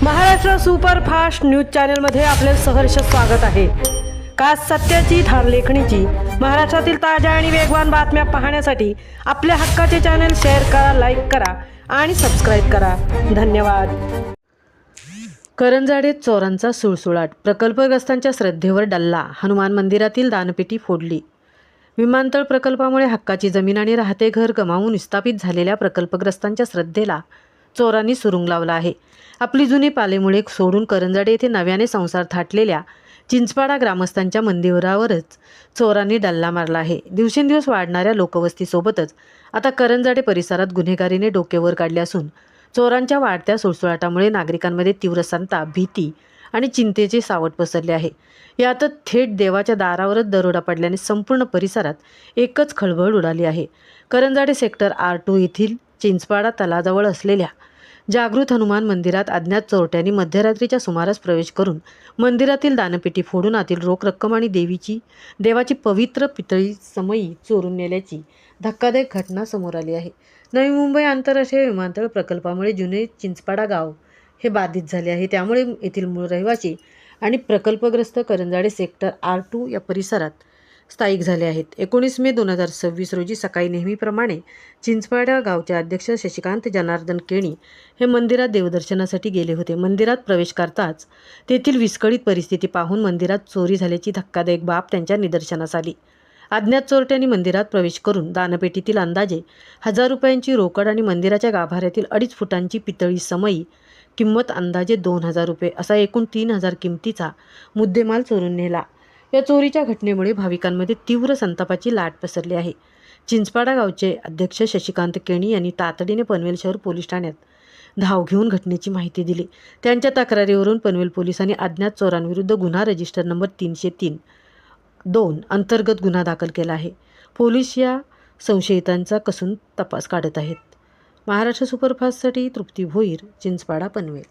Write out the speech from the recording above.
Maharashtra superfast news चॅनलमध्ये आपले सहर्ष स्वागत आहे। खास सत्याची धार लेखणीची महाराष्ट्रातील ताज्या आणि वेगवान बातम्या पाहण्यासाठी आपल्या हक्काचे चॅनल शेअर करा, लाईक करा आणि सबस्क्राईब करा। धन्यवाद। करंजाडेत चोरांचा सुळसुळाट, प्रकल्पग्रस्तांच्या श्रद्धेवर डल्ला, हनुमान मंदिरातील दानपेटी फोडली। विमानतळ प्रकल्पामुळे हक्काची जमीन आणि राहते घर गमावून विस्थापित झालेल्या प्रकल्पग्रस्तांच्या श्रद्धेला चोरांनी सुरुंग लावला आहे। आपली जुनी पालेमुळे सोडून करंजाडे येथे नव्याने संसार थाटलेल्या चिंचपाडा ग्रामस्थांच्या मंदिरावरच चोरांनी डल्ला मारला आहे। दिवसेंदिवस वाढणाऱ्या लोकवस्तीसोबतच आता करंजाडे परिसरात गुन्हेगारीने डोके वर काढले असून चोरांच्या वाढत्या सुळसुळाटामुळे नागरिकांमध्ये तीव्र संताप, भीती आणि चिंतेचे सावट पसरले आहे। यातच थेट देवाच्या दारावरच दरोडा पडल्याने संपूर्ण परिसरात एकच खळबळ उडाली आहे। करंजाडे सेक्टर R2 येथील चिंचपाडा तलाजवळ असलेल्या जागृत हनुमान मंदिरात अज्ञात चोरट्यांनी मध्यरात्रीच्या सुमारास प्रवेश करून मंदिरातील दानपेटी फोडून आतील रोख रक्कम आणि देवाची पवित्र पितळी समई चोरून नेल्याची धक्कादायक घटना समोर आली आहे। नवी मुंबई आंतरराष्ट्रीय विमानतळ प्रकल्पामुळे जुने चिंचपाडा गाव हे बाधित झाले आहे। त्यामुळे येथील मूळ रहिवासी आणि प्रकल्पग्रस्त करंजाडे सेक्टर R2 या परिसरात स्थायिक झाले आहेत। 19 मे 2026 रोजी सकाळी नेहमीप्रमाणे चिंचपाडा गावचे अध्यक्ष शशिकांत जनार्दन केणी हे मंदिरात देवदर्शनासाठी गेले होते। मंदिरात प्रवेश करताच तेथील विस्कळीत परिस्थिती पाहून मंदिरात चोरी झाल्याची धक्कादायक बाब त्यांच्या निदर्शनास आली। अज्ञात चोरट्यांनी मंदिरात प्रवेश करून दानपेटीतील अंदाजे 1000 रुपयांची रोकड आणि मंदिराच्या गाभाऱ्यातील 2.5 फुटांची पितळी समई किंमत अंदाजे 2000 रुपये असा एकूण 3000 किमतीचा मुद्देमाल चोरून नेला। या चोरीच्या घटनेमुळे भाविकांमध्ये तीव्र संतापाची लाट पसरली आहे। चिंचपाडा गावचे अध्यक्ष शशिकांत केणी यांनी तातडीने पनवेल शहर पोलीस ठाण्यात धाव घेऊन घटनेची माहिती दिली। त्यांच्या तक्रारीवरून पनवेल पोलिसांनी अज्ञात चोरांविरुद्ध गुन्हा रजिस्टर नंबर 303/2 अंतर्गत गुन्हा दाखल केला आहे। पोलीस या संशयितांचा कसून तपास काढत आहेत। महाराष्ट्र सुपरफास्टसाठी तृप्ती भोईर, चिंचपाडा, पनवेल।